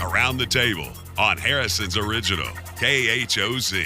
Around the Table on Harrison's Original, KHOC.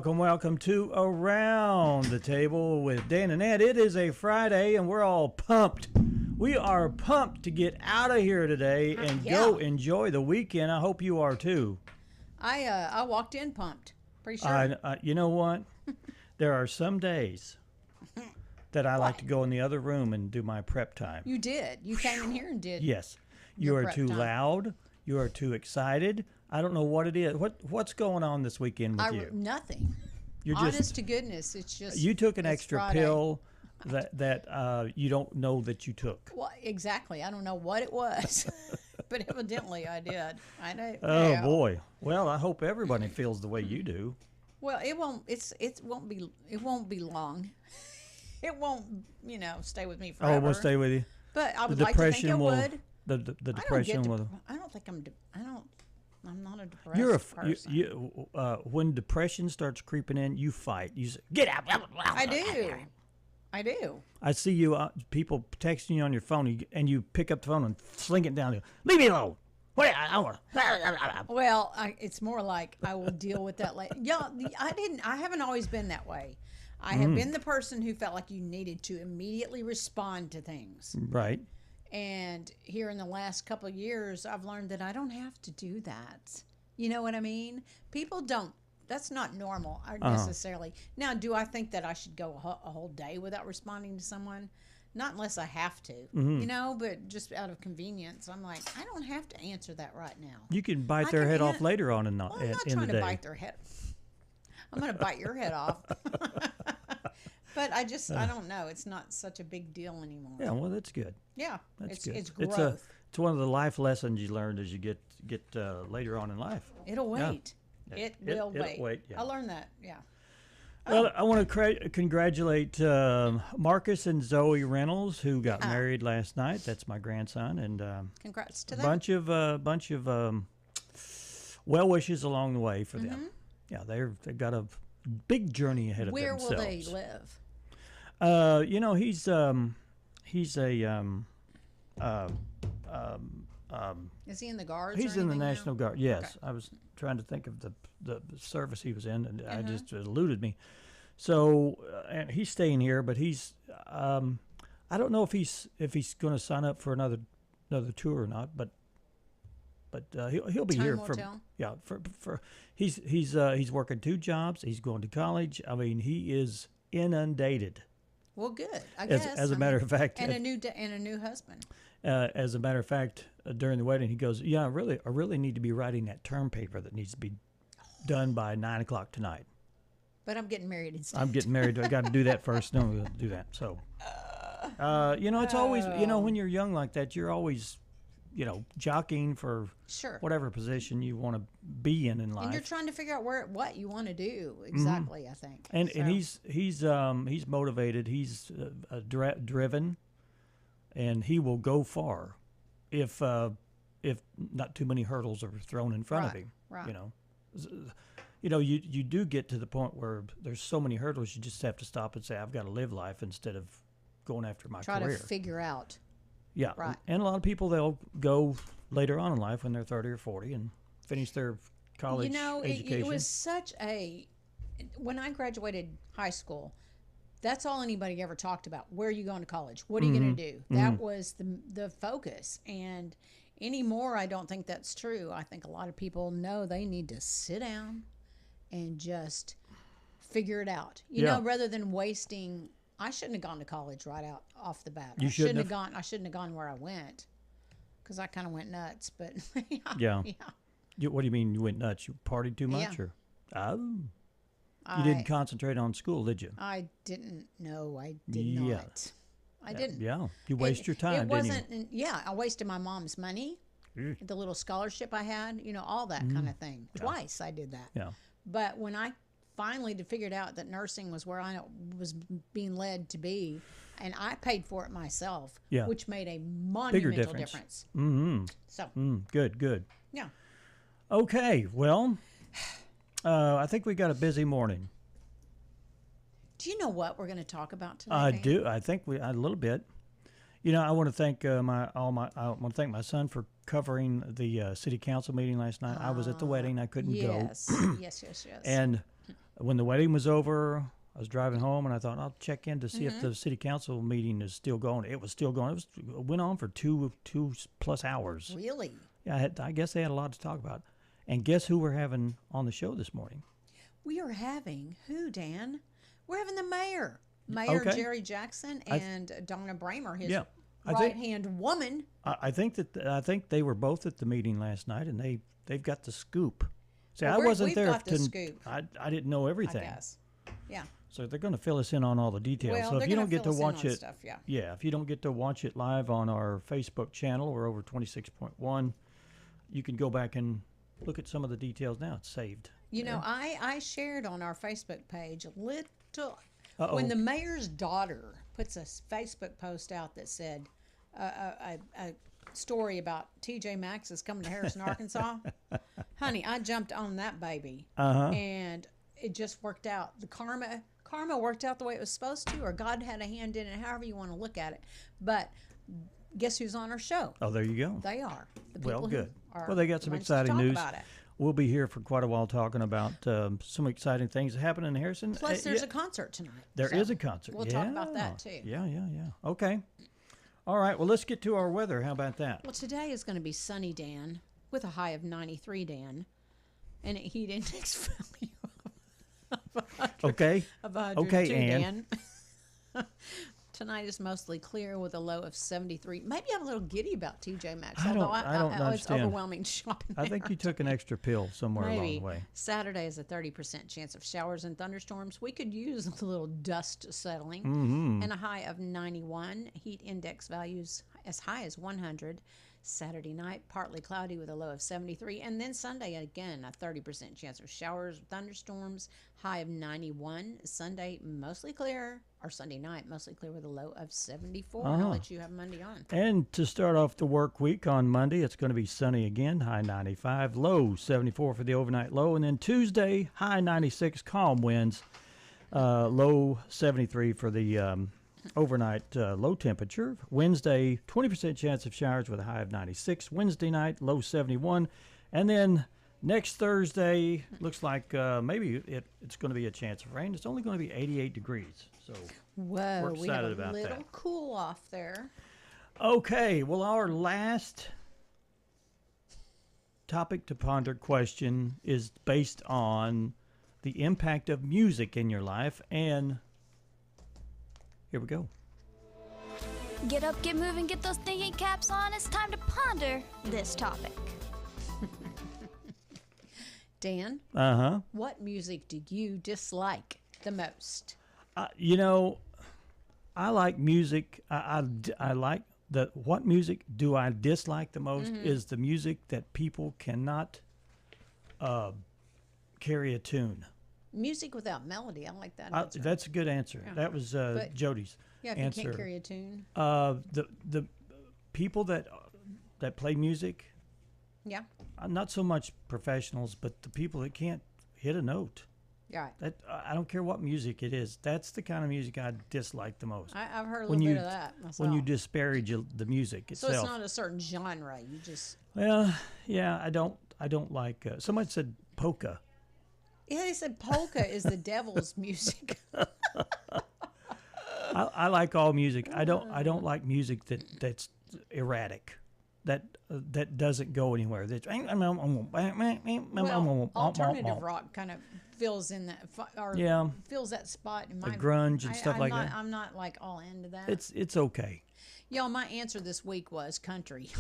Welcome to Around the Table with Dan and Ed. It is a Friday, and we're all pumped. We are pumped to get out of here today and go enjoy the weekend. I hope you are too. I walked in pumped. Pretty sure. You know what? There are some days that I like to go in the other room and do my prep time. You did. You came in here and did. Yes. You are too loud. You are too excited. I don't know what it is. What's going on this weekend with you? Nothing. You're honest to goodness. It's just you took an extra Friday. pill that you don't know that you took. Well, exactly. I don't know what it was, but evidently I did. I know. Oh boy. Well, I hope everybody feels the way you do. Well, it won't. It won't be long. It won't. Stay with me forever. Oh, it won't stay with you. But I would like to think it would. The depression will. I don't think I'm not a depressed person. When depression starts creeping in, you fight. You say, "Get out!" I do. I see you. People texting you on your phone, and you pick up the phone and sling it down. Leave me alone. Well, it's more like I will deal with that later. Yeah, I haven't always been that way. I have been the person who felt like you needed to immediately respond to things. Right. And here in the last couple of years, I've learned that I don't have to do that. You know what I mean? People don't. That's not normal necessarily. Now, do I think that I should go a whole day without responding to someone? Not unless I have to, but just out of convenience. I'm like, I don't have to answer that right now. You can bite their head off later on I'm not trying to bite their head. I'm going to bite your head off. But I don't know. It's not such a big deal anymore. Yeah, well, that's good. Yeah, that's good. It's growth. It's one of the life lessons you learned as you get later on in life. It'll wait. Yeah. It will wait. It'll wait. Yeah. I learned that. Yeah. Well, I want to congratulate Marcus and Zoe Reynolds, who got married last night. That's my grandson, and congrats to them. Bunch of well wishes along the way for them. Yeah, they've got a big journey ahead of themselves. Where will they live? He's a is he in the Guards? He's in the National now? Guard. Yes, Okay. I was trying to think of the service he was in, and I just eluded me. So, and he's staying here, but he's I don't know if he's going to sign up for another tour or not, but he'll be here for he's working 2 jobs. He's going to college. I mean, he is inundated. Well, good. I guess. As a matter of fact, and a new husband. As a matter of fact, during the wedding, he goes, "Yeah, I really need to be writing that term paper that needs to be done by 9:00 tonight." But I'm getting married instead. I'm getting married. I got to do that first. No, we'll do that. So, it's always, when you're young like that, you're always, jockeying for whatever position you want to be in life. And you're trying to figure out what you want to do exactly. I think. And he's motivated. He's driven, and he will go far, if not too many hurdles are thrown in front of him. Right. You do get to the point where there's so many hurdles, you just have to stop and say, I've got to live life instead of going after my career. Try to figure out. Yeah. Right. And a lot of people, they'll go later on in life when they're 30 or 40 and finish their college education. It was when I graduated high school, that's all anybody ever talked about. Where are you going to college? What are you going to do? That was the focus. And anymore, I don't think that's true. I think a lot of people know they need to sit down and just figure it out. Rather than wasting. I shouldn't have gone to college right out off the bat. I shouldn't have gone where I went, because I kind of went nuts. But yeah. What do you mean you went nuts? You partied too much, or you didn't concentrate on school, did you? I didn't. No, I did not. I didn't. Yeah, you waste your time. Didn't you? Yeah, I wasted my mom's money, the little scholarship I had. All that kind of thing. Twice I did that. Yeah. But when I finally figured out that nursing was where I was being led to be, and I paid for it myself, Yeah. which made a monumental difference. Mm-hmm. So, Good. yeah. Okay, well, I think we got a busy morning. Do you know what we're going to talk about tonight? I Dan? do. I think a little bit. You know, I want to thank I want to thank my son for covering the city council meeting last night. I was at the wedding. I couldn't go. Yes. And when the wedding was over, I was driving home, and I thought I'll check in to see if the city council meeting is still going. It was still going. It went on for two plus hours. Really? Yeah, I guess they had a lot to talk about. And guess who we're having on the show this morning? We are having who, Dan? We're having the mayor. Mayor Jerry Jackson and Donna Braymer, his right-hand woman. I think they were both at the meeting last night, and they've got the scoop. See, Well, I wasn't we've there. got the scoop. I didn't know everything. I guess. Yeah. So they're going to fill us in on all the details. Well, so they're if you gonna don't get to fill us in watch on it, stuff, if you don't get to watch it live on our Facebook channel, we're over 26.1. You can go back and look at some of the details now. It's saved. You know, I shared on our Facebook page a little Uh-oh. when the mayor's daughter puts a Facebook post out that said a story about TJ Maxx is coming to Harrison, Arkansas. Honey, I jumped on that baby, and it just worked out. The karma worked out the way it was supposed to, or God had a hand in it, however you want to look at it. But guess who's on our show? Oh, there you go. They are the people Well, good. who are Well, they got some the ones to exciting talk news. about it. We'll be here for quite a while talking about some exciting things that happen in Harrison. Plus, there's a concert tonight. There so is a concert. We'll talk about that too. Yeah. Okay. All right. Well, let's get to our weather. How about that? Well, today is going to be sunny, Dan, with a high of 93, Dan, and a heat index value of 100, Okay. of 102, Okay, Ann. Dan. Tonight is mostly clear with a low of 73. Maybe I'm a little giddy about TJ Maxx, I don't although it's understand. overwhelming shopping. I think you took an extra pill somewhere along the way. Saturday is a 30% chance of showers and thunderstorms. We could use a little dust settling. And a high of 91. Heat index values as high as 100. Saturday night, partly cloudy with a low of 73. And then Sunday, again, a 30% chance of showers, thunderstorms, high of 91. Sunday, mostly clear, or Sunday night, mostly clear with a low of 74. I'll let you have Monday on. And to start off the work week on Monday, it's going to be sunny again, high 95, low 74 for the overnight low. And then Tuesday, high 96, calm winds, low 73 for the overnight low temperature. Wednesday, 20% chance of showers with a high of 96. Wednesday night, low 71. And then next Thursday, looks like maybe it's going to be a chance of rain. It's only going to be 88 degrees. So Whoa, we're we have excited a about little that. cool off there. Okay, well, our last topic to ponder question is based on the impact of music in your life, and here we go. Get up, get moving, get those thinking caps on. It's time to ponder this topic. Dan, Uh-huh. what music do you dislike the most? You know, I like music. I like what music do I dislike the most is the music that people cannot carry a tune. Music without melody. I like that answer. That's a good answer. Yeah. That was But- Jody's Yeah, if answer. you can't carry a tune. The people that play music, Yeah. not so much professionals, but the people that can't hit a note. Yeah. That I don't care what music it is. That's the kind of music I dislike the most. I've heard a when little you bit of that myself. when you disparage the music so itself. it's not a certain genre. You just Well, yeah, I don't like. Somebody said polka. yeah. They said polka is the devil's music. I like all music. I don't like music that's erratic. That doesn't go anywhere. That's Well, alternative rock kind of fills in that fills that spot in my grunge and stuff like that. I'm not like all into that. It's okay. Y'all, my answer this week was country.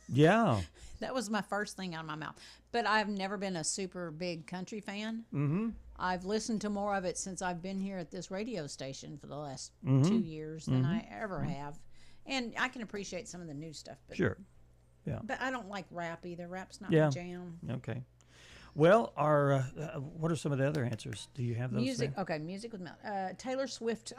Yeah. That was my first thing out of my mouth. But I've never been a super big country fan. Mm-hmm. I've listened to more of it since I've been here at this radio station for the last 2 years than I ever have. And I can appreciate some of the new stuff. But, Sure. Yeah. But I don't like rap either. Rap's not Yeah. my jam. Okay. Well, what are some of the other answers? Do you have those? Music. there? Okay, music with melody. Taylor Swift.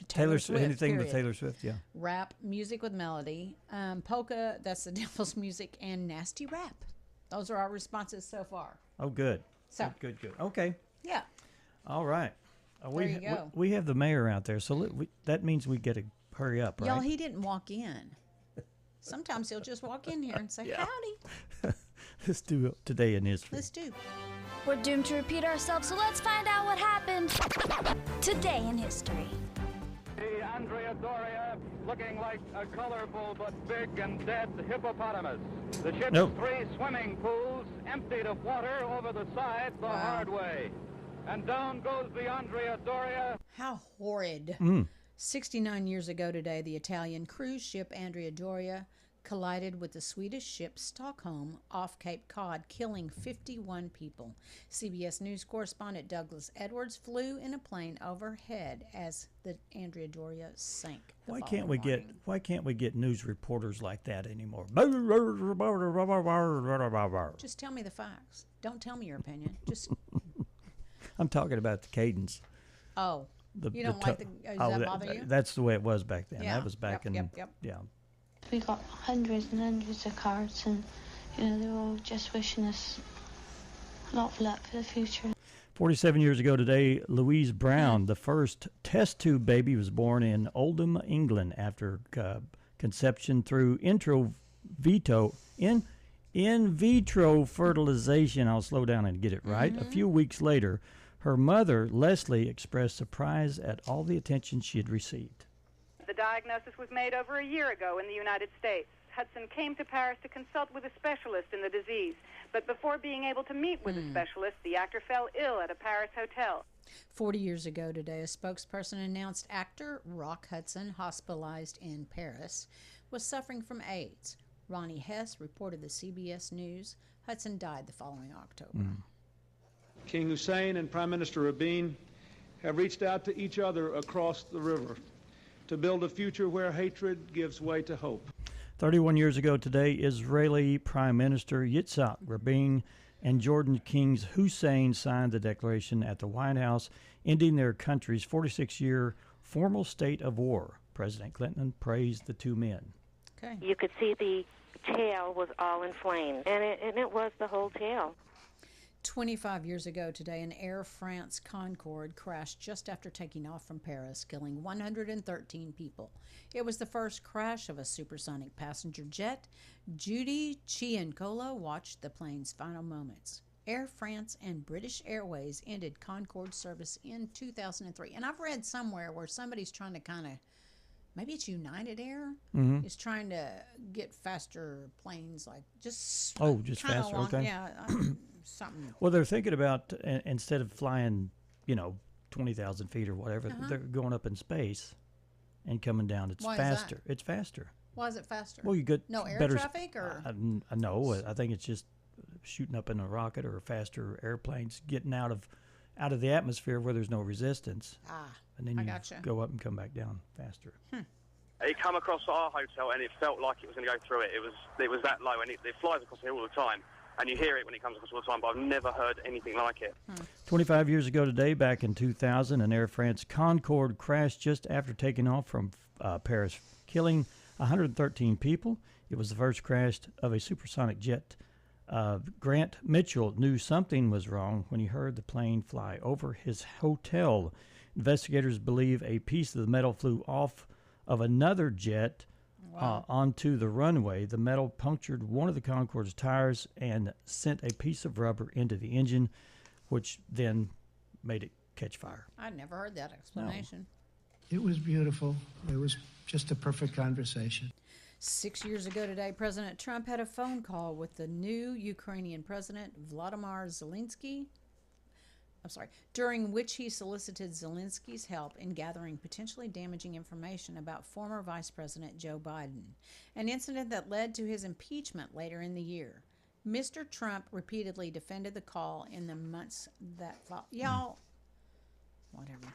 Taylor Swift. Anything period. with Taylor Swift, yeah. Rap, music with melody. Polka, that's the devil's music, and nasty rap. Those are our responses so far. Oh, good. So Good. Okay. yeah. All right. There you go. We have the mayor out there, so that means we get to hurry up, right? Y'all, he didn't walk in. Sometimes he'll just walk in here and say, howdy. Let's do Today in History. Let's do. We're doomed to repeat ourselves, so let's find out what happened today in history. The Andrea Doria looking like a colorful but big and dead hippopotamus. The ship's Nope. 3 swimming pools emptied of water over the side the hard way. And down goes the Andrea Doria. How horrid. 69 years ago today, the Italian cruise ship Andrea Doria collided with the Swedish ship Stockholm off Cape Cod, killing 51 people. CBS News correspondent Douglas Edwards flew in a plane overhead as the Andrea Doria sank. Why can't we get news reporters like that anymore? Just tell me the facts. Don't tell me your opinion. Just I'm talking about the cadence. you don't like does that bother you? That's the way it was back then. Yeah. That was back in Yep. yeah. We got hundreds and hundreds of cards, and they're all just wishing us a lot of luck for the future. 47 years ago today, Louise Brown, the first test tube baby, was born in Oldham, England, after conception through in vitro fertilization. I'll slow down and get it right. A few weeks later, her mother, Leslie, expressed surprise at all the attention she had received. The diagnosis was made over a year ago in the United States. Hudson came to Paris to consult with a specialist in the disease, but before being able to meet with a specialist, the actor fell ill at a Paris hotel. 40 years ago today, a spokesperson announced actor Rock Hudson, hospitalized in Paris, was suffering from AIDS. Ronnie Hess reported to CBS News. Hudson died the following October. King Hussein and Prime Minister Rabin have reached out to each other across the river to build a future where hatred gives way to hope. 31 years ago today, Israeli Prime Minister Yitzhak Rabin and Jordan King's Hussein signed the declaration at the White House, ending their country's 46-year formal state of war. President Clinton praised the two men. Okay. You could see the tail was all inflamed, and it was the whole tail. 25 years ago today, an Air France Concorde crashed just after taking off from Paris, killing 113 people. It was the first crash of a supersonic passenger jet. Judy Chiancolo watched the plane's final moments. Air France and British Airways ended Concorde service in 2003. And I've read somewhere where somebody's trying to maybe it's United Air, is trying to get faster planes, like just faster, along, okay. Yeah, something. Well, they're thinking about, instead of flying, 20,000 feet or whatever, they're going up in space and coming down. It's Why is faster. that? It's faster. Why is it faster? Well, you get no air better traffic, or no. I think it's just shooting up in a rocket or faster airplanes getting out of the atmosphere where there's no resistance. And then you go up and come back down faster. It come across our hotel and it felt like it was going to go through it. It was that low, and it flies across here all the time. And you hear it when it comes across all the time, but I've never heard anything like it. 25 years ago today, back in 2000, an Air France Concorde crashed just after taking off from Paris, killing 113 people. It was the first crash of a supersonic jet. Grant Mitchell knew something was wrong when he heard the plane fly over his hotel. Investigators believe a piece of the metal flew off of another jet onto the runway. The metal punctured one of the Concorde's tires and sent a piece of rubber into the engine, which then made it catch fire. I'd never heard that explanation. No. It was beautiful. It was just a perfect conversation. 6 years ago today, President Trump had a phone call with the new Ukrainian president, Vladimir Zelensky, during which he solicited Zelensky's help in gathering potentially damaging information about former Vice President Joe Biden, an incident that led to his impeachment later in the year. Mr. Trump repeatedly defended the call in the months that followed. Y'all, whatever.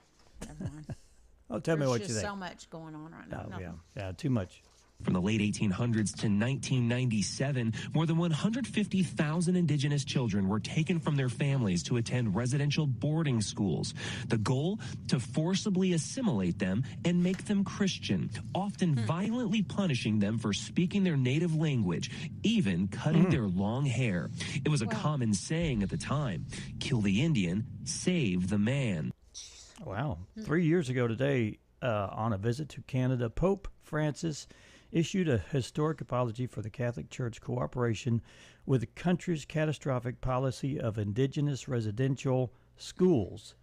Never mind. Tell me what you think. There's just so much going on right now. Yeah, too much. From the late 1800s to 1997, more than 150,000 indigenous children were taken from their families to attend residential boarding schools. The goal? To forcibly assimilate them and make them Christian, often violently punishing them for speaking their native language, even cutting their long hair. It was a common saying at the time, kill the Indian, save the man. Wow. 3 years ago today, on a visit to Canada, Pope Francis issued a historic apology for the Catholic Church cooperation with the country's catastrophic policy of indigenous residential schools,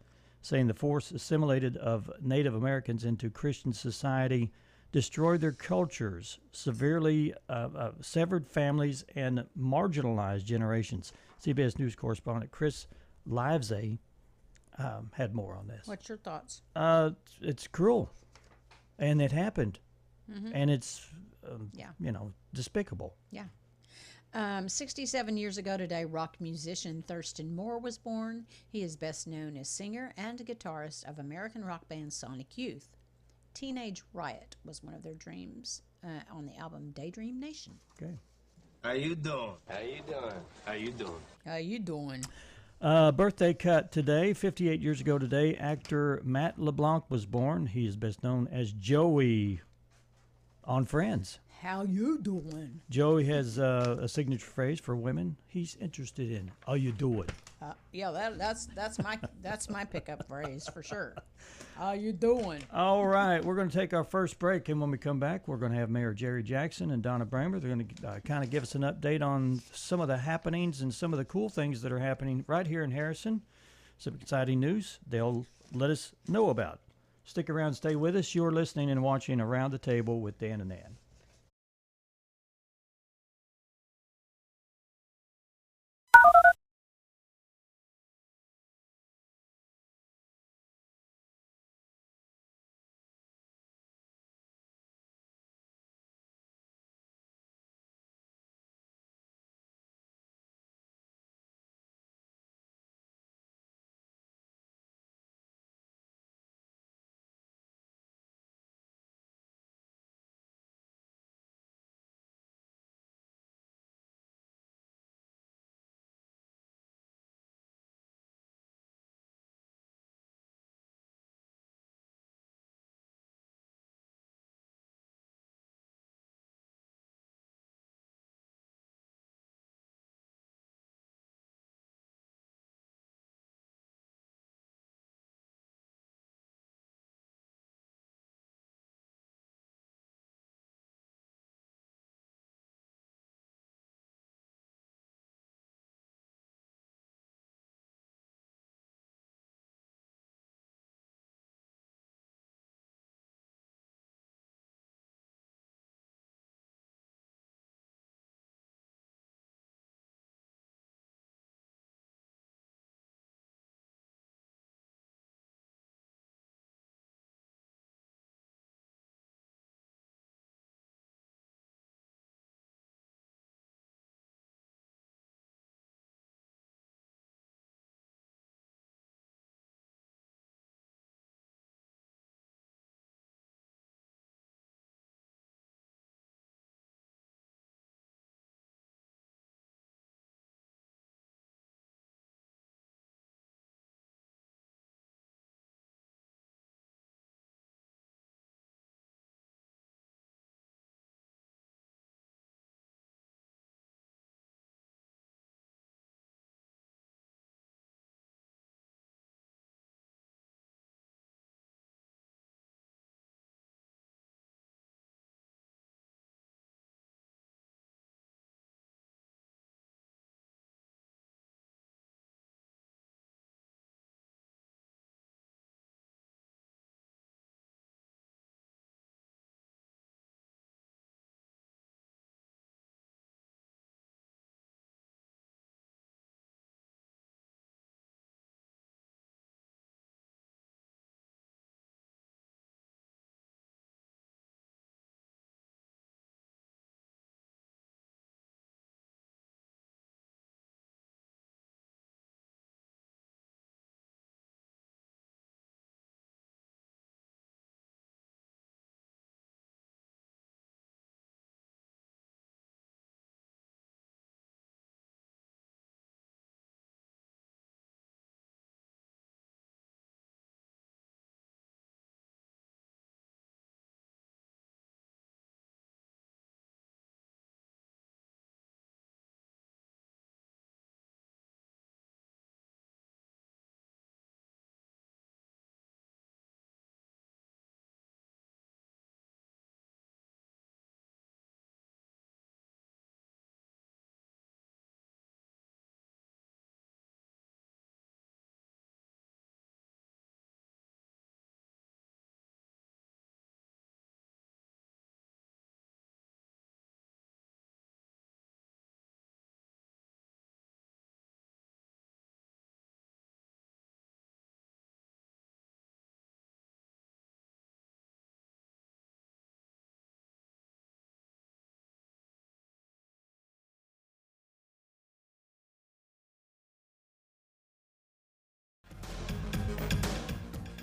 saying the forced assimilated of Native Americans into Christian society destroyed their cultures, severely severed families, and marginalized generations. CBS News correspondent Chris Livesay had more on this. What's your thoughts? It's cruel, and it happened, and it's despicable. Yeah. 67 years ago today, rock musician Thurston Moore was born. He is best known as singer and guitarist of American rock band Sonic Youth. Teenage Riot was one of their dreams on the album Daydream Nation. Okay. How you doing? How you doing? How you doing? How you doing? Birthday cut today. 58 years ago today, actor Matt LeBlanc was born. He is best known as Joey on Friends. How you doing? Joey has a signature phrase for women he's interested in. How you doing? That's my pickup phrase for sure. How you doing? All right, we're going to take our first break, and when we come back, we're going to have Mayor Jerry Jackson and Donna Braymer. They're going to kind of give us an update on some of the happenings and some of the cool things that are happening right here in Harrison. Some exciting news they'll let us know about. Stick around, stay with us. You're listening and watching Around the Table with Dan and Ann.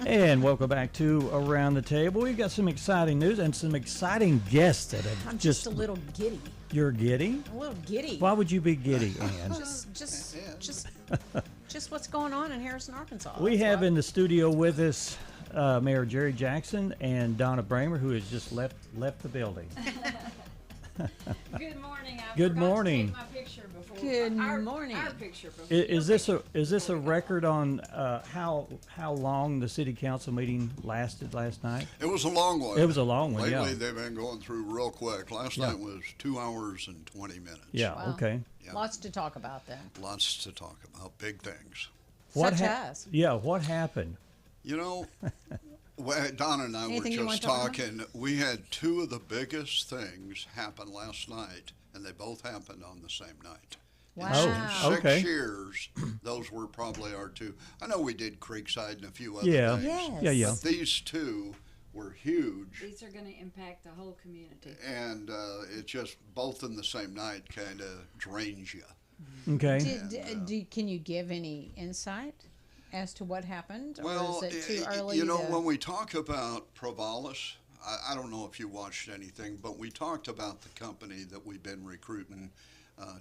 And welcome back to Around the Table. We've got some exciting news and some exciting guests that have I'm just a little giddy. You're giddy? A little giddy. Why would you be giddy, Ann? Just what's going on in Harrison, Arkansas. We have in the studio with us Mayor Jerry Jackson and Donna Braymer, who has just left the building. Good morning. I Good forgot morning. To take my picture before. Good morning. Our picture before. Is this a record on how long the city council meeting lasted last night? It was a long one. It was a long one. Lately, yeah. they've been going through real quick. Last night was 2 hours and 20 minutes. Yeah. Wow. Okay. Yeah. Lots to talk about then. Lots to talk about. Big things. Such as? Yeah. What happened? You know, Donna and I Anything were just you want to talk talking. We had two of the biggest things happen last night, and they both happened on the same night. Wow. In okay. 6 years, those were probably our two. I know we did Creekside and a few other Yeah. things. Yes. Yeah. But these two were huge. These are going to impact the whole community. And it just, both in the same night, kind of drains you. Okay. Can you give any insight as to what happened? Well, or is it too early? you know, when we talk about Provalis, I don't know if you watched anything, but we talked about the company that we've been recruiting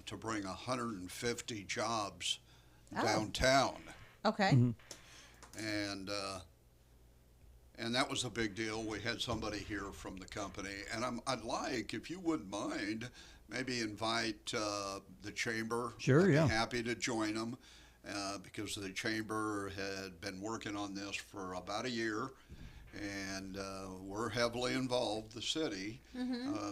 to bring 150 jobs downtown. Okay. And that was a big deal. We had somebody here from the company, and I'd like, if you wouldn't mind, maybe invite the chamber. Sure, I'd yeah. be happy to join them because the chamber had been working on this for about a year, and we're heavily involved, the city,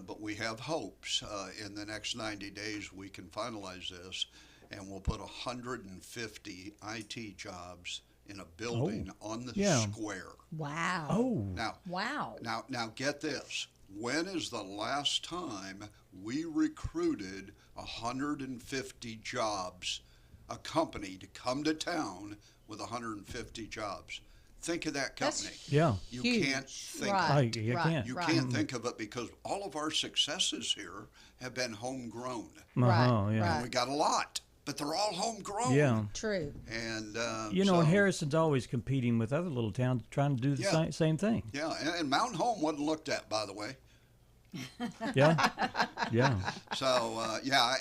but we have hopes in the next 90 days we can finalize this, and we'll put 150 IT jobs in a building on the square. Wow. Oh. Now get this. When is the last time we recruited 150 jobs, a company to come to town with 150 jobs? Think of that company. You can't think of it. You can't. You can't think of it because all of our successes here have been homegrown. Yeah. And we got a lot, but they're all homegrown. Yeah. True. And and Harrison's always competing with other little towns trying to do the same thing. Yeah, and Mountain Home wasn't looked at, by the way. Yeah. So,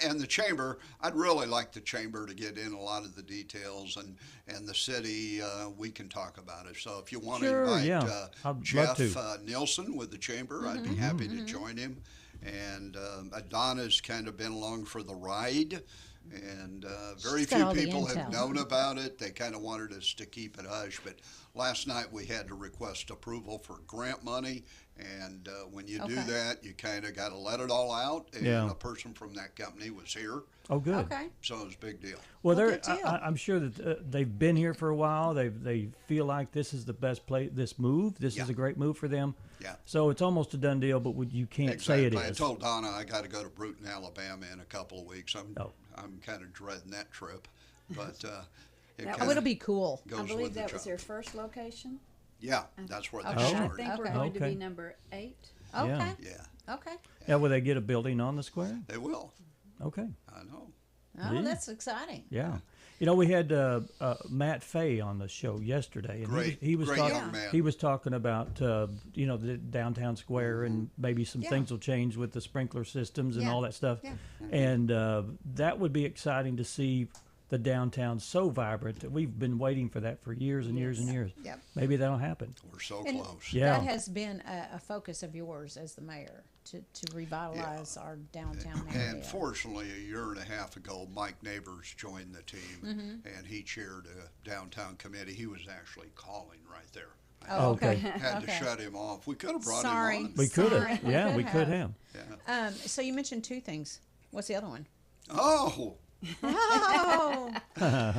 and the chamber, I'd really like the chamber to get in a lot of the details, and the city, we can talk about it. So if you want to invite Jeff Nielsen with the chamber, I'd be happy to join him. And Donna's kind of been along for the ride, and very few people have known about it. They kind of wanted us to keep it hush, but last night we had to request approval for grant money, and when you do that, you kind of got to let it all out, and a person from that company was here. Oh, good. Okay. So it was a big deal. Well, I'm sure that they've been here for a while. They feel like this is the best play. This is a great move for them. Yeah. So it's almost a done deal, but you can't say it is. I told Donna I got to go to Bruton, Alabama in a couple of weeks. I'm kind of dreading that trip, but it'll be cool. I believe that was their first location. Yeah, that's where they I started. think we're going to be number 8. Okay. Yeah. Okay. Yeah, will they get a building on the square? They will. Okay. I know. Oh, that's exciting. Yeah. You know, we had Matt Fay on the show yesterday, and he was talking. Young man. He was talking about the downtown square, and maybe some things will change with the sprinkler systems and all that stuff. Yeah. And that would be exciting to see the downtown so vibrant. We've been waiting for that for years and years and years. Yep. Maybe that'll happen. We're so close. Yeah. That has been a focus of yours as the mayor to revitalize our downtown area. And fortunately, a year and a half ago, Mike Neighbors joined the team, and he chaired a downtown committee. He was actually calling right there. Oh, okay. Had to shut him off. We could have brought him on. We could have. Yeah, we could have. Yeah. So you mentioned 2 things. What's the other one? Oh.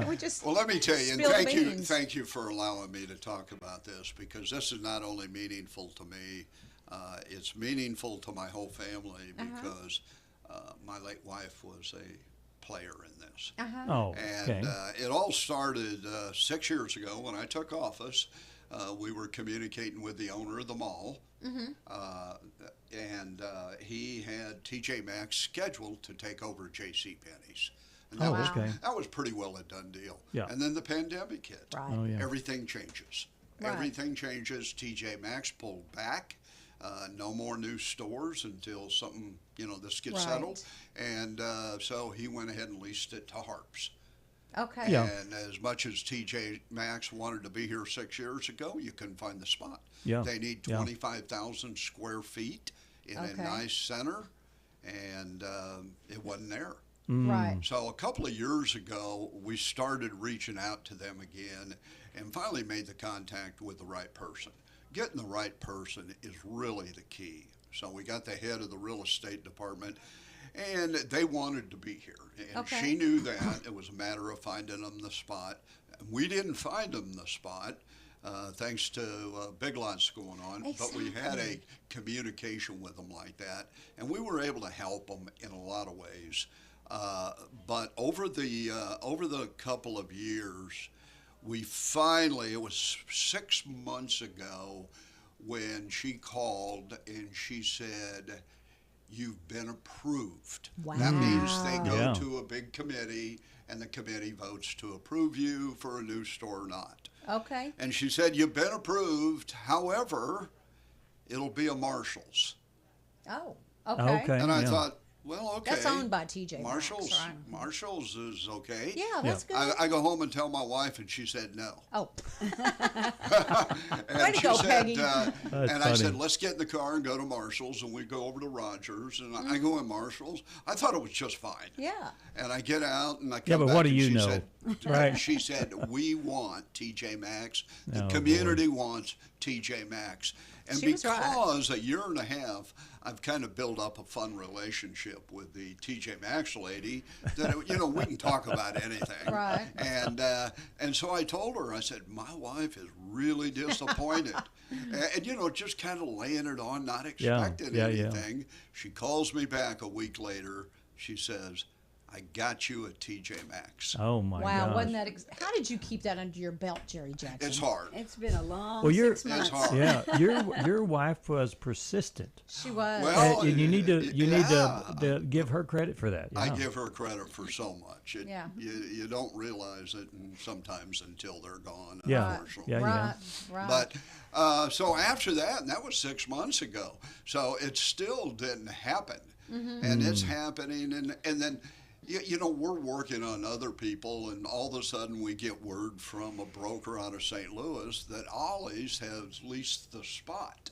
We just well, let me tell you, and thank you for allowing me to talk about this, because this is not only meaningful to me, it's meaningful to my whole family, because my late wife was a player in this. And it all started 6 years ago when I took office. We were communicating with the owner of the mall, and he had TJ Maxx scheduled to take over J.C. Penney's. And that was pretty well a done deal. Yeah. And then the pandemic hit. Right. Everything changes. everything changes. TJ Maxx pulled back. No more new stores until something, this gets settled. And so he went ahead and leased it to Harps. Okay. Yeah. And as much as TJ Maxx wanted to be here 6 years ago, you couldn't find the spot. Yeah. They need 25,000 square feet in a nice center, and it wasn't there. Right. So a couple of years ago, we started reaching out to them again and finally made the contact with the right person. Getting the right person is really the key. So we got the head of the real estate department, and they wanted to be here. And she knew that. It was a matter of finding them the spot. We didn't find them the spot, thanks to Big Lots going on, but we had a communication with them like that, and we were able to help them in a lot of ways. But over the couple of years, we finally, it was 6 months ago, when she called and she said, "You've been approved." Wow. That means they go to a big committee, and the committee votes to approve you for a new store or not. Okay. And she said, "You've been approved. However, it'll be a Marshall's." Oh, okay. And I thought, well, okay. That's owned by TJ Marshalls. Maxx, right? Marshalls is okay. Yeah, that's good. I go home and tell my wife, and she said no. Oh. And Way to she go, said, Peggy. and I said, let's get in the car and go to Marshalls, and we go over to Rogers, and I go in Marshalls. I thought it was just fine. Yeah. And I get out, and I come Yeah, but back, what do and you she know? said, Right. She said, "We want TJ Maxx. The Oh, community wants TJ Maxx." And She was right. because a year and a half, I've kind of built up a fun relationship with the TJ Maxx lady that, we can talk about anything. Right. And so I told her, I said, my wife is really disappointed. and, just kind of laying it on, not expecting anything. She calls me back a week later. She says, "I got you at TJ Maxx." Oh my gosh. Wow, wasn't that? How did you keep that under your belt, Jerry Jackson? It's hard. It's been a long Well, 6 months. It's hard. Yeah, your wife was persistent. She was. Well, And you need to give her credit for that. I Yeah. give her credit for so much. Yeah. You don't realize it sometimes until they're gone. Yeah. unfortunately. Yeah. Right. But so after that, and that was 6 months ago, so it still didn't happen. And it's happening. And then, we're working on other people, and all of a sudden we get word from a broker out of St. Louis that Ollie's has leased the spot.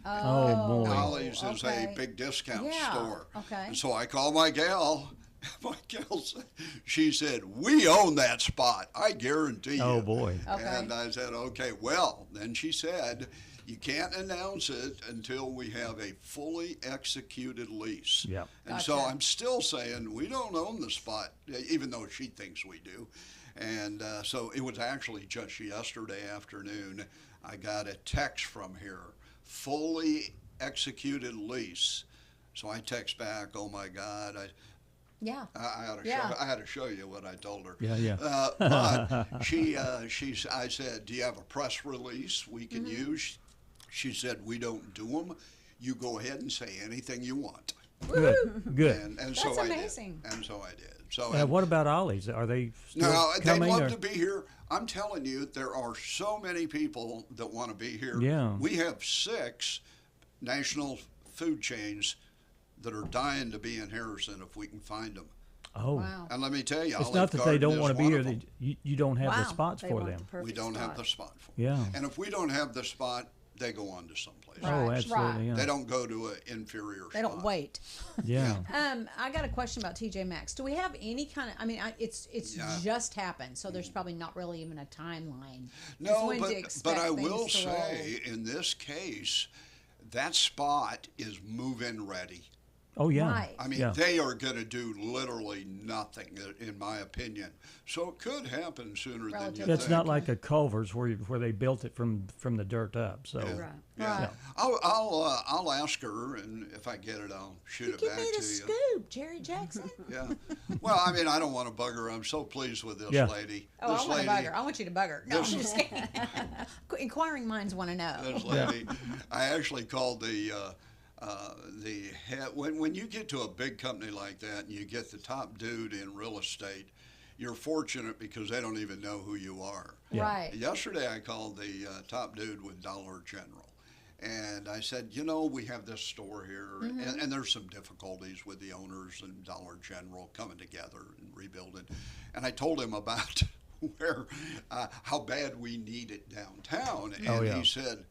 Oh, boy. Ollie's is a big discount store. Okay. And so I call my gal. My gal said, she said, "We own that spot. I guarantee you." Oh, boy. Okay. And I said, "Okay, well," then she said, "You can't announce it until we have a fully executed lease." Yep. And so Gotcha. I'm still saying we don't own the spot, even though she thinks we do. And so it was actually just yesterday afternoon, I got a text from here, fully executed lease. So I text back, "Oh my God, I had to show you what I told her." Yeah. But I said, "Do you have a press release we can use?" She said, "We don't do them. You go ahead and say anything you want." Good. And so That's I amazing. did. And so I did. So What about Ollie's? Are they still no, they'd coming? love or- to be here. I'm telling you, there are so many people that want to be here. Yeah. We have 6 national food chains that are dying to be in Harrison if we can find them. Oh. Wow. And let me tell you, It's Olive not that they Garden don't is want to be one here. of them. You don't have the Wow. spots They for want them. the perfect We don't have spot. the spot for them. Yeah. And if we don't have the spot, they go on to someplace. Oh, Right. absolutely. Yeah. They don't go to an inferior They spot. don't wait. Yeah. I got a question about TJ Maxx. Do we have any kind of? I mean, it's Yeah. just happened, so there's probably not really even a timeline. No, When to but expect I things will to roll. say, in this case, that spot is move-in ready. Oh, yeah. Right. I mean, Yeah. they are going to do literally nothing, in my opinion. So it could happen sooner than you Relatively. think. That's not like a Culver's where they built it from the dirt up. So Yeah. Right. Yeah. Right. I'll ask her, and if I get it, I'll shoot it Give back me to the you. scoop, Jerry Jackson. Yeah. Well, I mean, I don't want to bug her. I'm so pleased with this Yeah. lady. Oh, This I want to lady, bug her. I want you to bug her. No, I'm This- just kidding. Inquiring minds want to know. This lady, I actually called the head. When you get to a big company like that and you get the top dude in real estate, you're fortunate because they don't even know who you are. Yeah. Right. Yesterday I called the top dude with Dollar General. And I said, we have this store here, and there's some difficulties with the owners and Dollar General coming together and rebuilding. And I told him about how bad we need it downtown. And he said,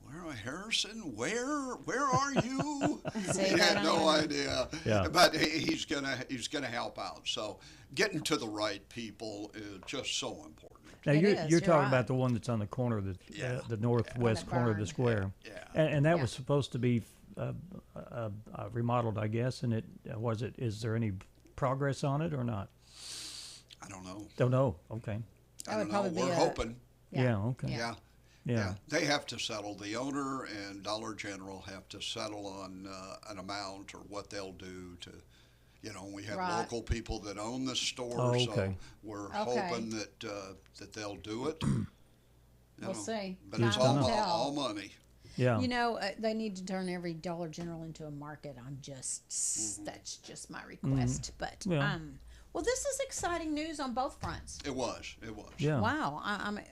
"Where, Harrison? Where are you?" He had no idea. Yeah. But he's gonna help out. So getting to the right people is just so important. Now you're talking about the one that's on the corner of the northwest corner of the square. Yeah. And that was supposed to be remodeled, I guess. And is there any progress on it or not? I don't know. Don't know. Okay. I don't know. We're hoping. Yeah. Okay. Yeah. They have to settle. The owner and Dollar General have to settle on an amount or what they'll do to. We have local people that own the store, so we're hoping that they'll do it. We'll see. But it's all money. Yeah. They need to turn every Dollar General into a market. That's just my request. But well, this is exciting news on both fronts. It was. Yeah. Wow.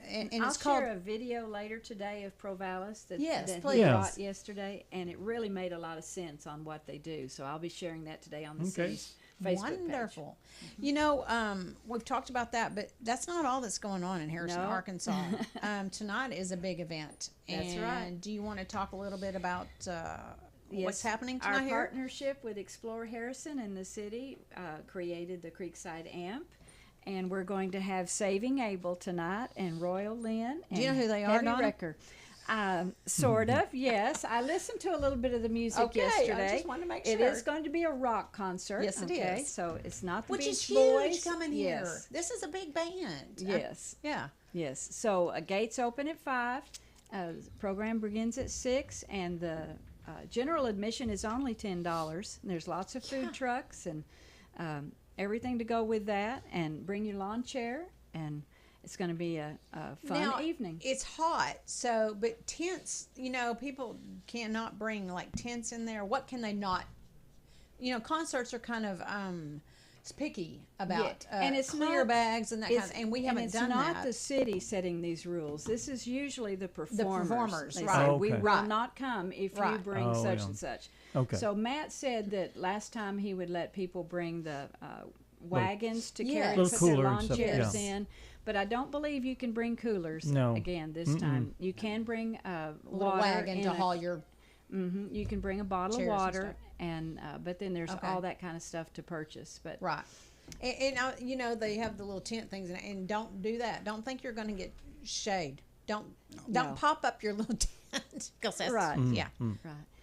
And I'll it's called share a video later today of Provalis that please. he brought yesterday, and it really made a lot of sense on what they do. So I'll be sharing that today on the city's Facebook Wonderful. Page. We've talked about that, but that's not all that's going on in Harrison, Arkansas. Tonight is a big event. That's right. Do you want to talk a little bit about what's happening tonight Our here? partnership with Explore Harrison and the city created the Creekside Amp. And we're going to have Saving Abel tonight and Royal Lynn. And do you know who they are, Donna? Wrecker. Sort of, yes. I listened to a little bit of the music yesterday. I just wanted to make sure. It is going to be a rock concert. Yes, it is. So it's not the Which Beach is huge Boys. coming here. This is a big band. Yes. Yeah. Yes. So gates open at 5. The program begins at 6, and the general admission is only $10. There's lots of food trucks and everything to go with that, and bring your lawn chair, and it's going to be a fun evening. It's hot, but tents, people cannot bring like tents in there. What can they not? Concerts are kind of picky about and it's clear bags and that kind of, and we haven't done that. It's not the city setting these rules. This is usually the performers. They right. say, we will not come if you bring such and such. Okay. So Matt said that last time he would let people bring the wagons to carry put their lawn chairs in. But I don't believe you can bring coolers again this time. You can bring water wagon to haul your. You can bring a bottle of water, and but then there's all that kind of stuff to purchase. But and they have the little tent things, and don't do that. Don't think you're going to get shade. Don't pop up your little tent because that's right. Right.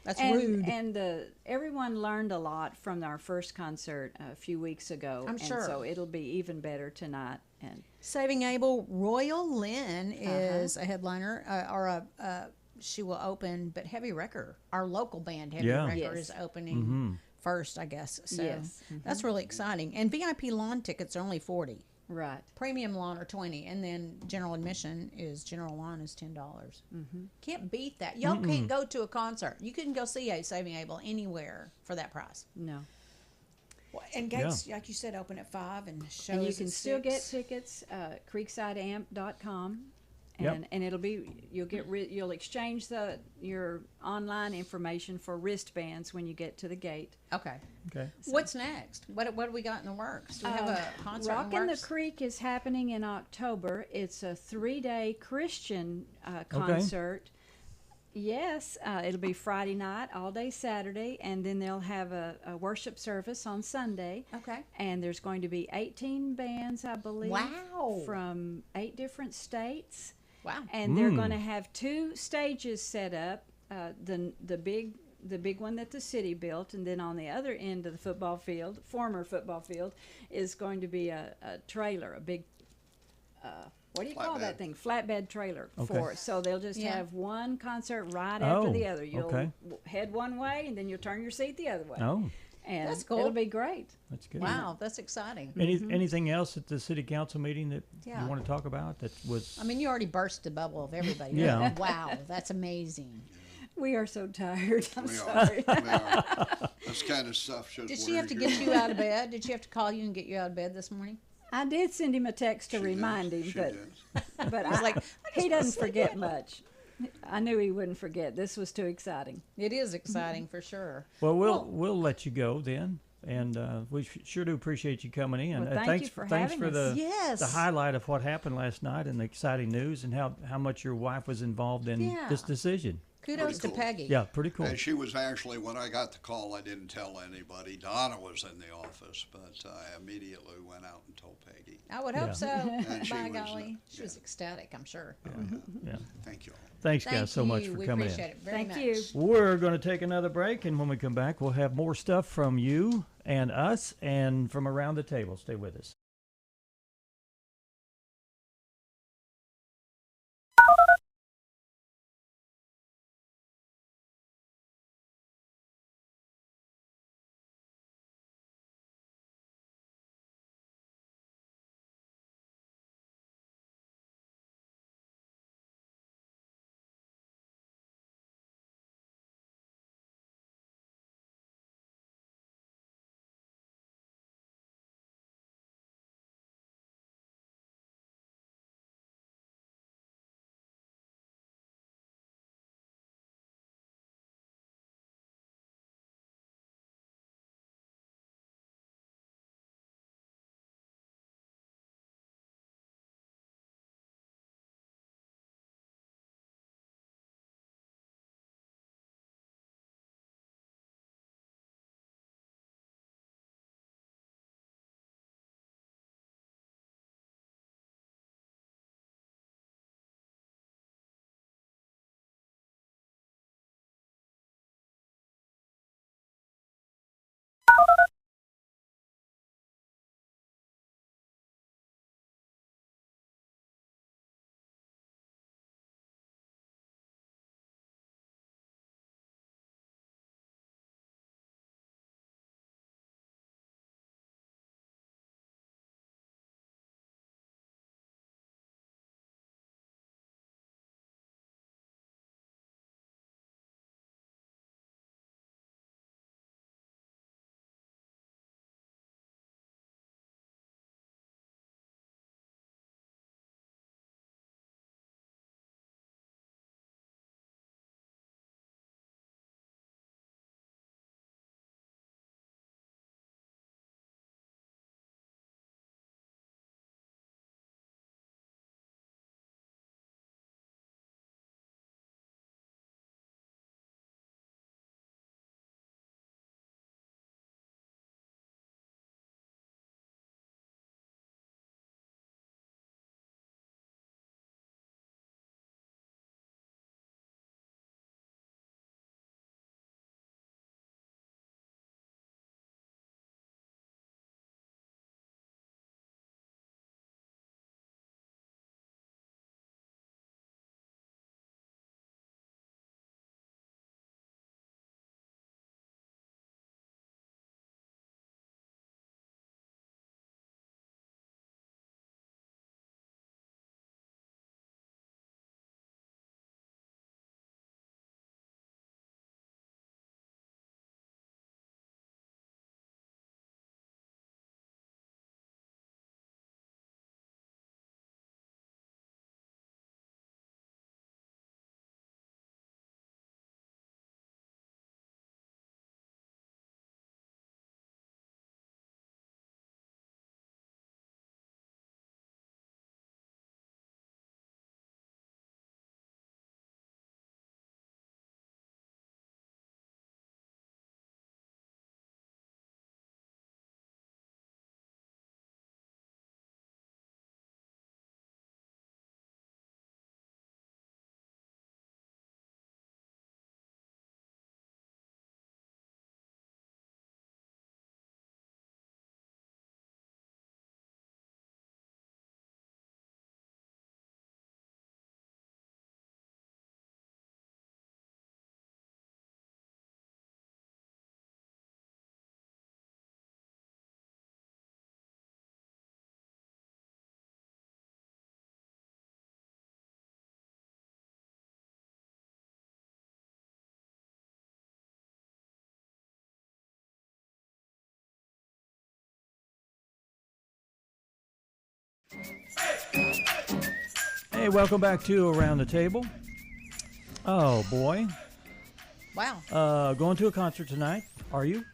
That's rude. And everyone learned a lot from our first concert a few weeks ago. I'm sure. So it'll be even better tonight. And Saving Abel, Royal Lynn is a headliner, she will open, but Heavy Wrecker, our local band Heavy Wrecker, is opening first, I guess. So that's really exciting. And VIP lawn tickets are only $40. Right. Premium lawn are $20, and then general lawn is $10. Can't beat that. Y'all can't go to a concert. You couldn't go see Saving Abel anywhere for that price. No. Well, and gates, like you said, open at 5 and shows. And you can still 6. get tickets creeksideamp.com. And it'll be you'll exchange your online information for wristbands when you get to the gate. Okay. Okay. So. What's next? What do we got in the works? Do we have a concert? Rockin' the Creek is happening in October. It's a 3-day Christian concert. Yes, it'll be Friday night, all day Saturday, and then they'll have a worship service on Sunday. Okay. And there's going to be 18 bands, I believe. Wow. From 8 different states. Wow. And they're going to have 2 stages set up. The big one that the city built, and then on the other end of the former football field, is going to be a trailer, a big. What do you call that thing? Flatbed trailer for it. So they'll just have one concert right after the other. You'll head one way, and then you'll turn your seat the other way. Oh. And that's cool. It'll be great. That's good. Wow, that's exciting. Anything else at the city council meeting that you want to talk about that was? I mean, you already burst the bubble of everybody. Yeah. Wow, that's amazing. We are so tired. I'm sorry. We are. This kind of stuff should. Did she have to get you out of bed? Did she have to call you and get you out of bed this morning? I did send him a text to remind him, but he doesn't forget much. I knew he wouldn't forget. This was too exciting. It is exciting for sure. Well, we'll let you go then. And we sure do appreciate you coming in. Well, thank you for having us. The highlight of what happened last night and the exciting news and how much your wife was involved in this decision. Kudos to Peggy. Yeah, pretty cool. And she was actually, when I got the call, I didn't tell anybody. Donna was in the office, but I immediately went out and told Peggy. I would hope so. And By golly, she was ecstatic, I'm sure. Yeah. Thank you all. Thanks, guys, so much for coming in. We appreciate it very much. Thank you. We're going to take another break, and when we come back, we'll have more stuff from you and us and from around the table. Stay with us. Hey, welcome back to Around the Table. Oh, boy. Wow. Going to a concert tonight. Are you?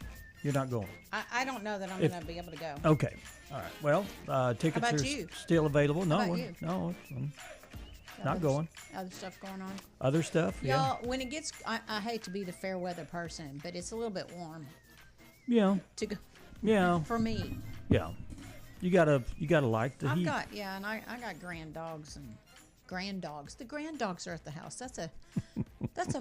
You're not going. I don't know that I'm going to be able to go. Okay. All right. Well, tickets How are about you? still available. How about you? No, not going. Other stuff going on? Other stuff, yeah. Y'all, when it gets, I hate to be the fair weather person, but it's a little bit warm. Yeah. To go. Yeah. For me. Yeah. You gotta like the heat. And I got grand dogs and grand dogs. The grand dogs are at the house. That's a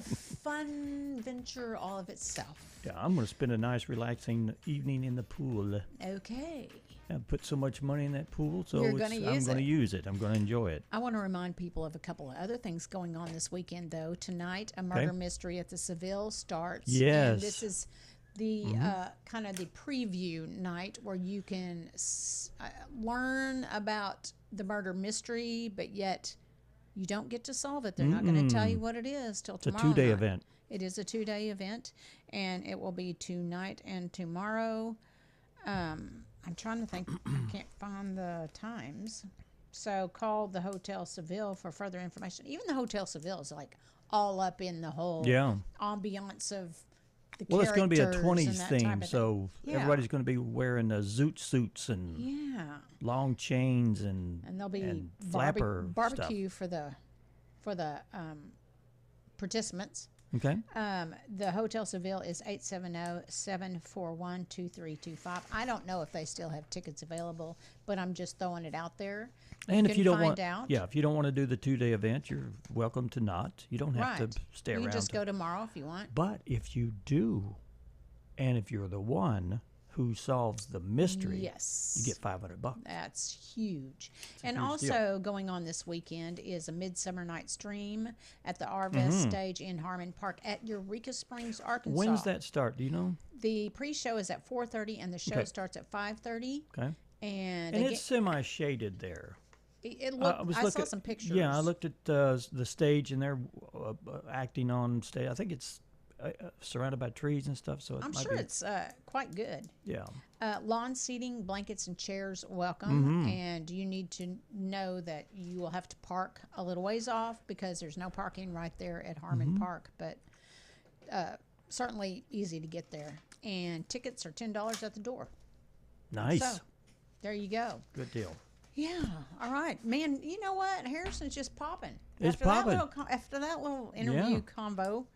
fun venture all of itself. Yeah, I'm gonna spend a nice relaxing evening in the pool. Okay. I put so much money in that pool, so I'm going to use it. I'm going to enjoy it. I want to remind people of a couple of other things going on this weekend, though. Tonight, a murder mystery at the Seville starts. Yes. And this is the kind of the preview night where you can learn about the murder mystery, but yet you don't get to solve it. They're not going to tell you what it is till tomorrow. It's a 2-day event. It is a 2-day event, and it will be tonight and tomorrow. I'm trying to think. I can't find the times. So call the Hotel Seville for further information. Even the Hotel Seville is like all up in the whole ambiance of the well, it's going to be a characters 20s theme, so everybody's going to be wearing zoot suits and long chains and there'll be flapper barbecue stuff. for the participants. Okay. The Hotel Seville is 870-741-2325. I don't know if they still have tickets available, but I'm just throwing it out there. And if you don't want, if you don't want to do the 2-day event, you're welcome to not. You don't have to stay around. You just go tomorrow if you want. But if you do, and if you're the one who solves the mystery, you get $500. That's huge. And huge also deal. going on this weekend is a Midsummer Night's Dream at the Arvest stage in Harmon Park at Eureka Springs, Arkansas. When does that start? Do you know? The pre-show is at 4:30 and the show starts at 5:30. Okay. And it's semi-shaded there. It looked. I saw some pictures. Yeah, I looked at the stage and they're acting on stage. I think it's surrounded by trees and stuff, so I'm sure it's quite good. Yeah. Lawn seating, blankets, and chairs welcome. And you need to know that you will have to park a little ways off because there's no parking right there at Harmon Park, but certainly easy to get there. And tickets are $10 at the door. Nice. So there you go. Good deal. Yeah. All right, man. You know what? Harrison's just popping. It's popping. After that little interview combo.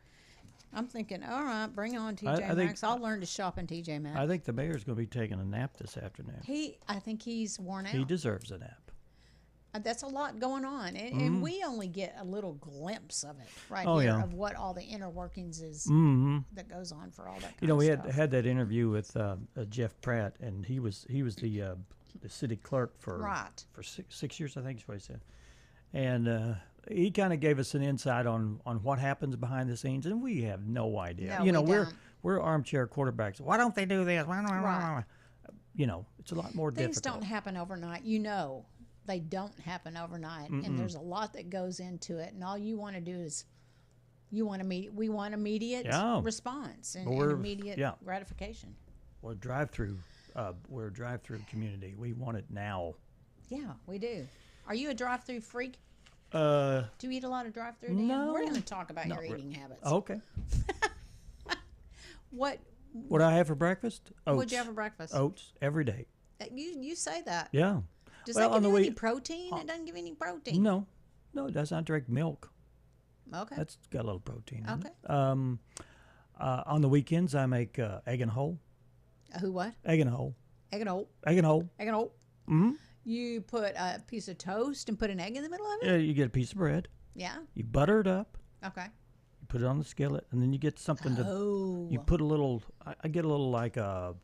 I'm thinking, all right, bring on TJ Maxx. I'll learn to shop in TJ Maxx. I think the mayor's going to be taking a nap this afternoon. I think he's worn out. He deserves a nap. That's a lot going on, and we only get a little glimpse of it of what all the inner workings is that goes on for all that. We had that interview with Jeff Pratt, and he was the city clerk for 6 years, I think is what he said, and. He kind of gave us an insight on what happens behind the scenes, and we have no idea. No, we're armchair quarterbacks. Why don't they do this? Right. It's a lot more difficult. Things don't happen overnight. They don't happen overnight, and there's a lot that goes into it. And all you want to do is we want immediate response and immediate gratification. We're a drive-through community. We want it now. Yeah, we do. Are you a drive-through freak? Do you eat a lot of drive-through? No. We're going to talk about your eating habits. Okay. What I have for breakfast? Oats. What'd you have for breakfast? Oats every day. You say that. Yeah. Does that give you any protein? It doesn't give you any protein. No, it does not. Drink milk. Okay. That's got a little protein. Okay. In it. On the weekends, I make egg and whole. Who what? Egg and whole. Egg and whole. Egg and whole. Egg and whole. Mm-hmm. You put a piece of toast and put an egg in the middle of it? Yeah, you get a piece of bread. Yeah. You butter it up. Okay. You put it on the skillet, and then you get something to. You put a little. I get a little like a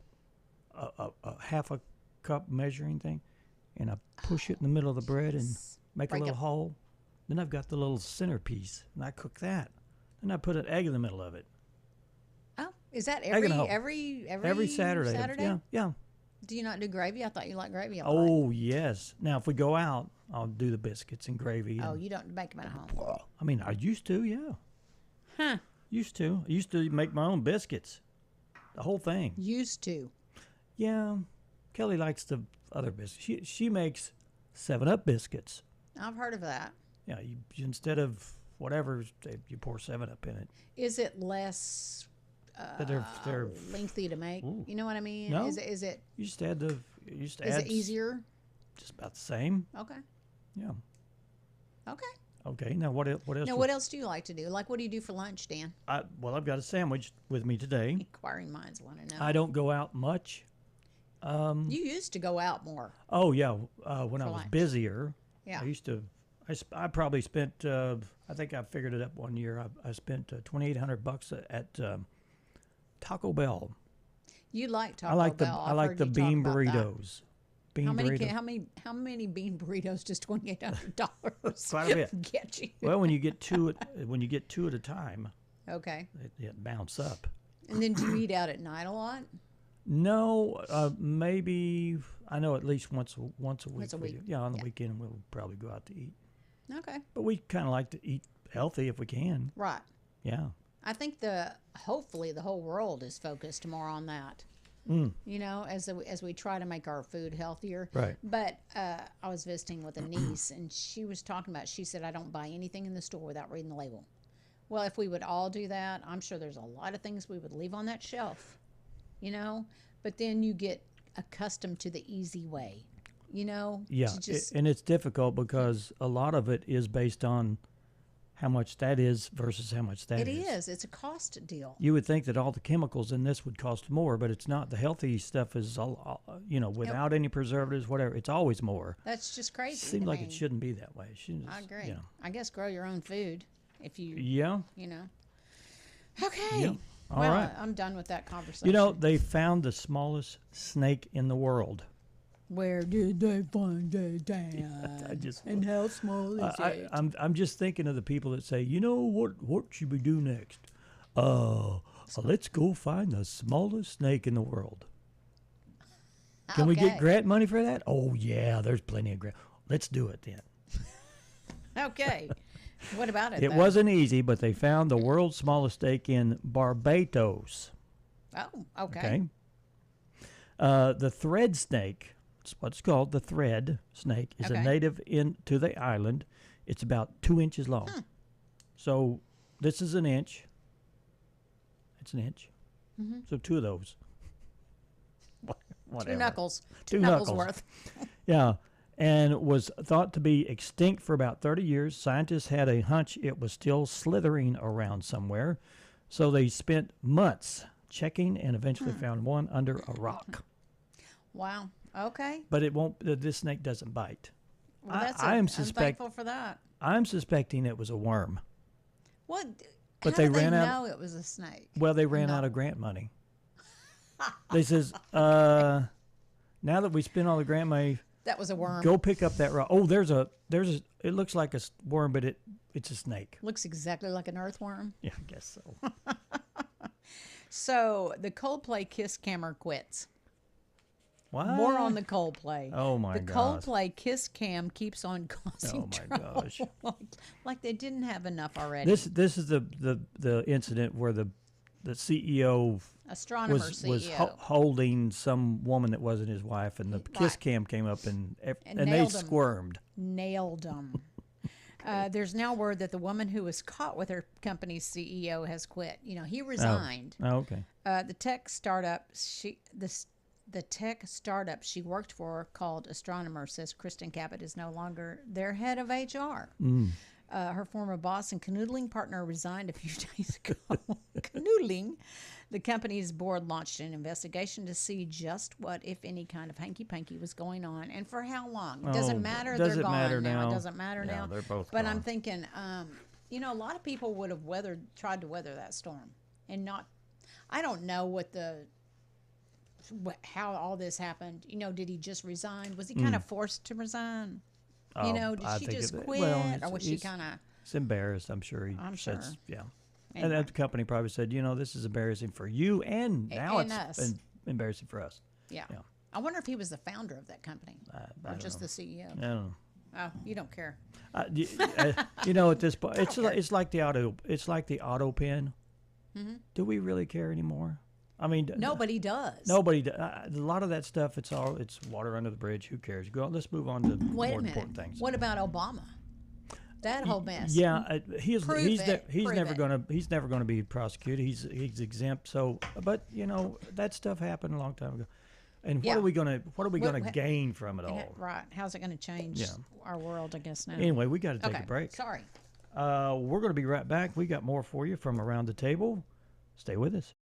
half a cup measuring thing, and I push it in the middle of the bread and make a little hole. Then I've got the little centerpiece, and I cook that. Then I put an egg in the middle of it. Oh, is that every Saturday? Yeah. Do you not do gravy? I thought you liked gravy a lot. Oh, yes. Now, if we go out, I'll do the biscuits and gravy. You don't make them at home? I mean, I used to, yeah. Huh. Used to. I used to make my own biscuits. The whole thing. Used to? Yeah. Kelly likes the other biscuits. She makes 7-Up biscuits. I've heard of that. Yeah, you instead of whatever, you pour 7-Up in it. Is it less they're lengthy to make? Ooh. You know what I mean? No. Is it? You just add the. Is it easier? Just about the same. Okay. Yeah. Okay. Okay. Now what else? Now what else do you like to do? Like what do you do for lunch, Dan? Well, I've got a sandwich with me today. Inquiring minds want to know. I don't go out much. You used to go out more. Oh yeah, when I was lunch. busier. Yeah. I used to. I probably spent. I think I figured it up one year. I spent $2,800 at Taco Bell. You like Taco Bell? I like the bean burritos. How many bean burritos does $2,800 Quite a bit. get you? Well, when you get two at a time, okay, it bounce up. And then do you eat out at night a lot? No, maybe I know at least once a week. Once a week. Yeah, on the weekend we'll probably go out to eat. Okay. But we kind of like to eat healthy if we can. Right. Yeah. I think hopefully the whole world is focused more on that. You know, as we try to make our food healthier. Right. But I was visiting with a niece, and she was talking about. She said, "I don't buy anything in the store without reading the label." Well, if we would all do that, I'm sure there's a lot of things we would leave on that shelf. You know, but then you get accustomed to the easy way. You know. Yeah, and it's difficult because a lot of it is based on how much that is versus how much that is. It is. It's a cost deal. You would think that all the chemicals in this would cost more, but it's not. The healthy stuff is, without any preservatives, whatever. It's always more. That's just crazy. Seems like it shouldn't be that way. I agree. I guess grow your own food if you. Yeah. You know. Okay. Yeah. All well, right. I'm done with that conversation. You know, they found the smallest snake in the world. Where did they find it, Dan? And how small is it? I'm just thinking of the people that say, you know, what should we do next? Let's go find the smallest snake in the world. Can we get grant money for that? Oh, yeah, there's plenty of grant. Let's do it then. Okay. What about it? It wasn't easy, but they found the world's smallest snake in Barbados. Oh, okay. The thread snake, that's what it's called, the thread snake, is a native to the island. It's about 2 inches long. So this is an inch. It's an inch. Mm-hmm. So 2 of those. Whatever. 2 knuckles. 2 knuckles worth. Yeah. And was thought to be extinct for about 30 years. Scientists had a hunch it was still slithering around somewhere. So they spent months checking and eventually found one under a rock. Wow. Okay. But it won't. This snake doesn't bite. Well, I'm thankful for that. I'm suspecting it was a worm. What? But how they did ran they out. know it was a snake? Well, they ran out of grant money. They says, now that we spent all the grant money, that was a worm. Go pick up that rock. Oh, there's a. It looks like a worm, but it's a snake. Looks exactly like an earthworm. Yeah, I guess so. So the Coldplay Kiss camera quits. What? More on the Coldplay. Oh my gosh. The Coldplay Kiss cam keeps on causing trouble. Gosh. like they didn't have enough already. This is the incident where the CEO was holding some woman that wasn't his wife, and the kiss cam came up and they squirmed. Nailed them. There's now word that the woman who was caught with her company's CEO has quit. You know, he resigned. Oh, okay. The tech startup she worked for, called Astronomer, says Kristen Cabot is no longer their head of HR. Her former boss and canoodling partner resigned a few days ago. Canoodling. The company's board launched an investigation to see just what, if any, kind of hanky-panky was going on and for how long. It doesn't matter. They're gone now. It doesn't matter now. They're both But gone. I'm thinking, a lot of people would have tried to weather that storm and not. I don't know how all this happened. You know, did he just resign? Was he kind of forced to resign? You know, did she just quit, or was she kind of? He's embarrassed. I'm sure. I'm sure. Yeah. Anyway. And the company probably said, this is embarrassing for you, and now it's us. Embarrassing for us. Yeah. I wonder if he was the founder of that company, or just the CEO. I don't know. Oh, you don't care. At this point, it's like the auto pen. Mm-hmm. Do we really care anymore? I mean, nobody does. Nobody. A lot of that stuff. It's water under the bridge. Who cares? Let's move on to more important things. What about Obama? That whole mess. Yeah, he's never gonna be prosecuted. He's exempt. So, but that stuff happened a long time ago. And what are we gonna gain from it all? Right. How's it gonna change our world? I guess now. Anyway, we got to take a break. Sorry. We're gonna be right back. We got more for you from around the table. Stay with us.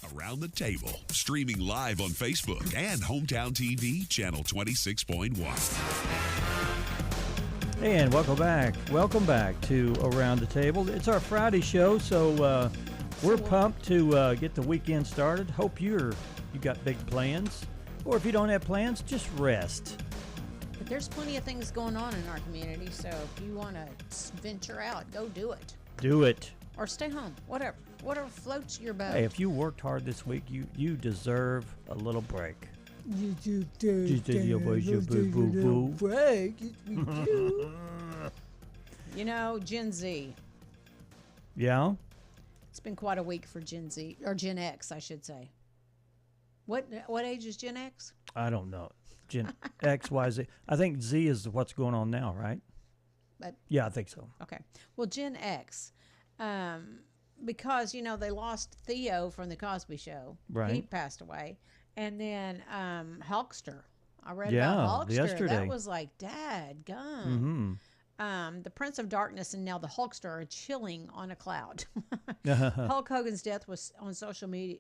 Around the Table, streaming live on Facebook and Hometown TV, channel 26.1. And welcome back. Welcome back to Around the Table. It's our Friday show, so we're pumped to get the weekend started. Hope you got big plans, or if you don't have plans, just rest. But there's plenty of things going on in our community, so if you want to venture out, go do it. Do it. Or stay home, whatever floats your boat. Hey, if you worked hard this week, you deserve a little break. You break. You know, Gen Z. Yeah? It's been quite a week for Gen Z, or Gen X, I should say. What age is Gen X? I don't know. Gen X, Y, Z. I think Z is what's going on now, right? Yeah, I think so. Okay. Well, Gen X, because, they lost Theo from The Cosby Show. Right. He passed away. And then Hulkster. I read about Hulkster. Yesterday. That was like, dad, gum. Mm-hmm. The Prince of Darkness and now the Hulkster are chilling on a cloud. Hulk Hogan's death was on social media.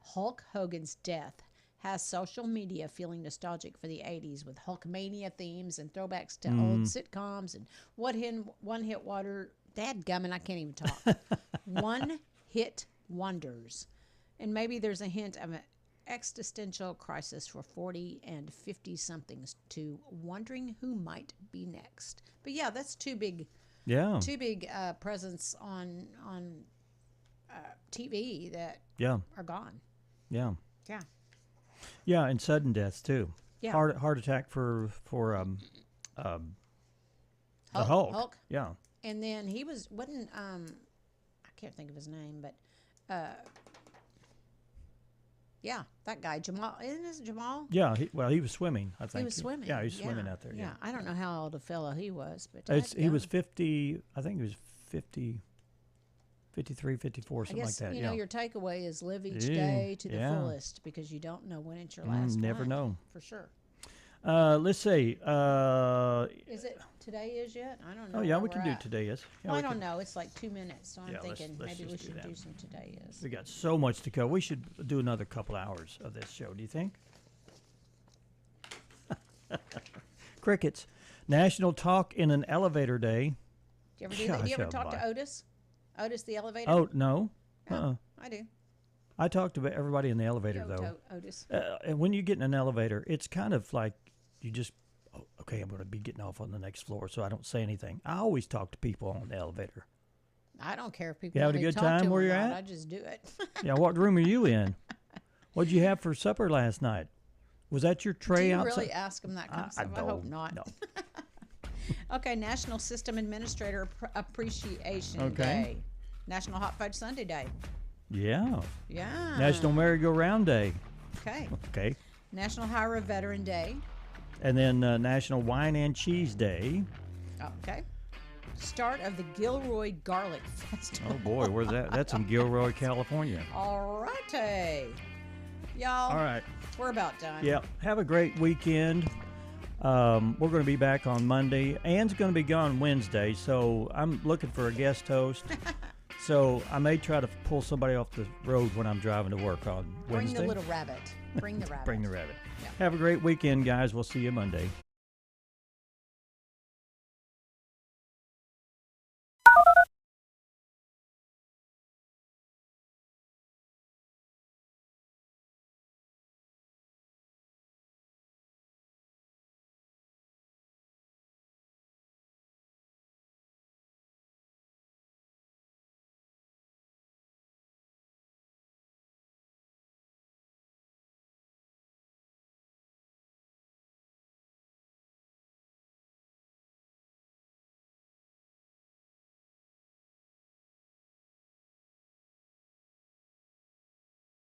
Hulk Hogan's death has social media feeling nostalgic for the 80s with Hulkmania themes and throwbacks to old sitcoms and one-hit wonder. Dadgummit, I can't even talk. One-hit wonders. And maybe there's a hint of an existential crisis for 40 and 50-somethings to wondering who might be next. But yeah, that's two big presents on TV that are gone. Yeah. Yeah. Yeah, and sudden deaths too. Yeah. Heart attack for the Hulk. Yeah. And then he wasn't I can't think of his name, but yeah, that guy Jamal, isn't this Jamal? Yeah, he was swimming, I think. He was swimming. Yeah, he was swimming out there. Yeah. I don't know how old a fellow he was, but he was 50. I think he was 50. 53, 54, something like that. You know, your takeaway is live each day to the fullest because you don't know when it's your last never one. know. For sure. Let's see. Is it today is yet? I don't know. Oh, yeah, we can do today is. Yeah, well, I don't know. It's like 2 minutes, so I'm thinking let's maybe we should do do some today is. We got so much to go. We should do another couple hours of this show. Do you think? Crickets. National Talk in an Elevator Day. Do you ever do that? Do you ever talk to Otis? Otis the elevator? Oh, no. I do. I talk to everybody in the elevator, though. Otis. And when you get in an elevator, it's kind of like you just, okay, I'm going to be getting off on the next floor, so I don't say anything. I always talk to people on the elevator. I don't care if people having a good time where you're at? I just do it. Yeah, what room are you in? What'd you have for supper last night? Was that your tray outside? Do you really ask them that kind of stuff? I hope not. No. Okay, National System Administrator Appreciation Day. National Hot Fudge Sundae Day. Yeah. Yeah. National Merry-Go-Round Day. Okay. Okay. National Hire a Veteran Day. And then National Wine and Cheese Day. Okay. Start of the Gilroy Garlic Festival. Oh, boy, where's that? That's in Gilroy, California. All righty. Y'all. All right. We're about done. Yeah. Have a great weekend. We're going to be back on Monday. Ann's going to be gone Wednesday, so I'm looking for a guest host. So I may try to pull somebody off the road when I'm driving to work on Wednesday. Bring the little rabbit. Bring the rabbit. Bring the rabbit. Yeah. Have a great weekend, guys. We'll see you Monday.